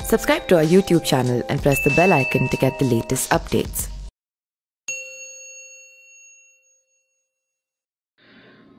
Subscribe to our YouTube channel and press the bell icon to get the latest updates.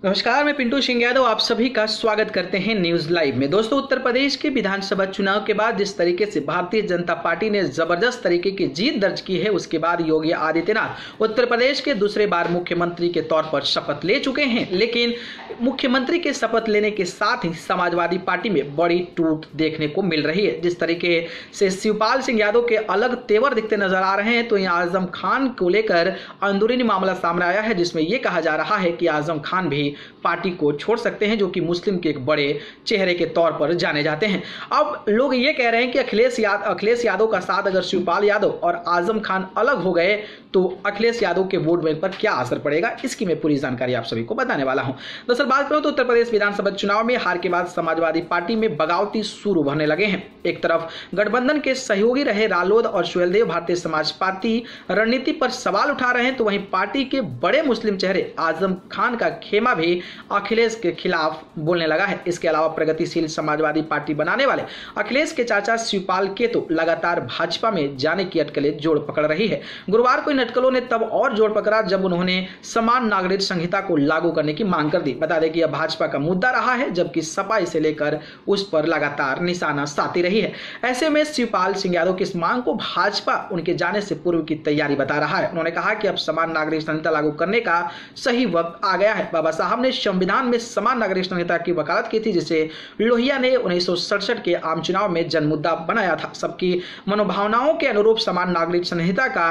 नमस्कार, मैं पिंटू सिंह यादव आप सभी का स्वागत करते हैं न्यूज लाइव में। दोस्तों, उत्तर प्रदेश के विधानसभा चुनाव के बाद जिस तरीके से भारतीय जनता पार्टी ने जबरदस्त तरीके की जीत दर्ज की है, उसके बाद योगी आदित्यनाथ उत्तर प्रदेश के दूसरे बार मुख्यमंत्री के तौर पर शपथ ले चुके हैं। लेकिन मुख्यमंत्री के शपथ लेने के साथ ही समाजवादी पार्टी में बड़ी टूट देखने को मिल रही है। जिस तरीके से शिवपाल सिंह यादव के अलग तेवर दिखते नजर आ रहे हैं, तो यहाँ आजम खान को लेकर अंदरूनी मामला सामने आया है, जिसमें यह कहा जा रहा है कि आजम खान भी पार्टी को छोड़ सकते हैं, जो कि मुस्लिम के एक बड़े चेहरे के तौर पर जाने जाते हैं। अब लोग ये कह रहे हैं कि अखिलेश यादव का साथ अगर शिवपाल यादव और आजम खान अलग हो गए तो अखिलेश यादव के वोट बैंक पर क्या असर पड़ेगा, इसकी मैं पूरी जानकारी आप सभी को बताने वाला हूं। दरअसल बात करूं तो उत्तर प्रदेश विधानसभा चुनाव में हार के बाद समाजवादी पार्टी में बगावती शुरू होने लगे हैं। एक तरफ गठबंधन के सहयोगी रहे रालोद और सुहेलदेव भारतीय समाज पार्टी रणनीति पर सवाल उठा रहे हैं, तो वहीं पार्टी के बड़े मुस्लिम चेहरे आजम खान का खेमा भी अखिलेश के खिलाफ बोलने लगा है। इसके अलावा प्रगतिशील समाजवादी पार्टी बनाने वाले अखिलेश के चाचा शिवपाल के तो लगातार भाजपा में जाने की अटकलें जोड़ पकड़ रही है। गुरुवार को इन अटकलों ने तब और जोड़ पकड़ा जब उन्होंने समान नागरिक संहिता को लागू करने की मांग कर दी। बता दें कि यह भाजपा का मुद्दा रहा है, जबकि सपा इसे लेकर उस पर लगातार निशाना साधती रही है। ऐसे में शिवपाल सिंह यादव की इस मांग को भाजपा उनके जाने से पूर्व की तैयारी बता रहा है। उन्होंने कहा कि अब समान नागरिक संहिता लागू करने का सही वक्त आ गया है। बाबा साहब ने संविधान में समान नागरिक संहिता की वकालत की थी, जिसे लोहिया ने 1967 के आम चुनाव में जन मुद्दा बनाया था। सबकी मनोभावनाओं के अनुरूप समान नागरिक संहिता का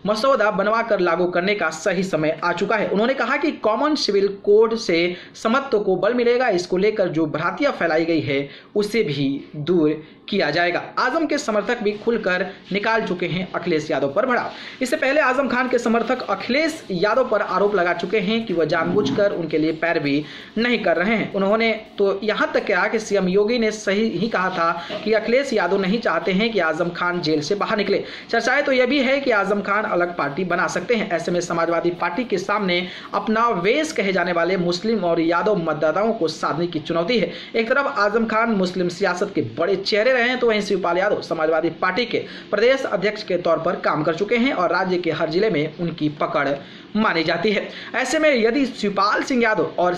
मसौदा बनवाकर लागू करने का सही समय आ चुका है। उन्होंने कहा कि कॉमन सिविल कोड से समत्व को बल मिलेगा। इसको लेकर जो भ्रांतियां फैलाई गई है उसे भी दूर किया जाएगा। आजम के समर्थक भी खुलकर निकाल चुके हैं अखिलेश यादव पर भड़ाव। इससे पहले आजम खान के समर्थक अखिलेश यादव पर आरोप लगा चुके हैं कि वह जानबूझकर उनके लिए पैरवी नहीं कर रहे हैं। उन्होंने तो यहां तक कहा कि सीएम योगी ने सही ही कहा था कि अखिलेश यादव नहीं चाहते हैं कि आजम खान जेल से बाहर निकले। चर्चाएं तो यह भी है कि आजम खान अलग पार्टी बना सकते हैं। ऐसे में समाजवादी पार्टी के सामने अपना वेश कहे जाने वाले मुस्लिम और यादव मतदाताओं को साधने की चुनौती है। एक तरफ आजम खान मुस्लिम सियासत के बड़े चेहरे रहे हैं, तो वहीं शिवपाल यादव समाजवादी पार्टी के प्रदेश अध्यक्ष के तौर पर काम कर चुके हैं और राज्य के हर जिले में उनकी पकड़ मानी जाती है। ऐसे में यदि शिवपाल सिंह यादव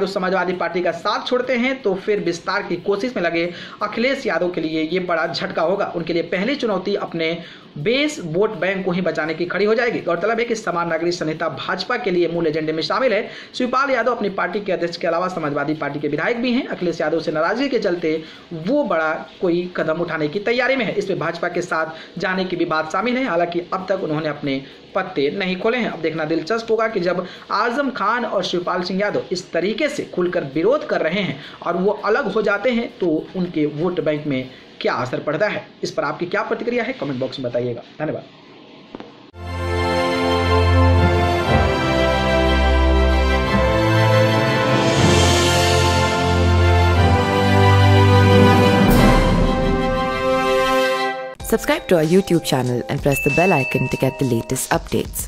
समाजवादी पार्टी का साथ छोड़ते हैं, तो फिर विस्तार की कोशिश में लगे अखिलेश यादव के लिए ये बड़ा झटका होगा। उनके लिए पहली चुनौती अपने बेस वोट बैंक को ही बचाने की खड़ी हो जाएगी। गौरतलब है कि समान नागरिक संहिता भाजपा के लिए मूल एजेंडे में शामिल है। शिवपाल यादव अपनी पार्टी के अध्यक्ष के अलावा समाजवादी पार्टी के विधायक भी हैं। अखिलेश यादव से नाराजगी के चलते वो बड़ा कोई कदम उठाने की तैयारी में है। इसमें भाजपा के साथ जाने की भी बात शामिल है। हालांकि अब तक उन्होंने अपने पत्ते नहीं खोले हैं। अब देखना दिलचस्प होगा कि जब आजम खान और शिवपाल सिंह यादव इस तरीके से खुलकर विरोध कर रहे हैं और वो अलग हो जाते हैं, तो उनके वोट बैंक में क्या असर पड़ता है। इस पर आपकी क्या प्रतिक्रिया है, कमेंट बॉक्स में बताइएगा। धन्यवाद। Subscribe to our YouTube channel and press the bell icon to get the latest updates.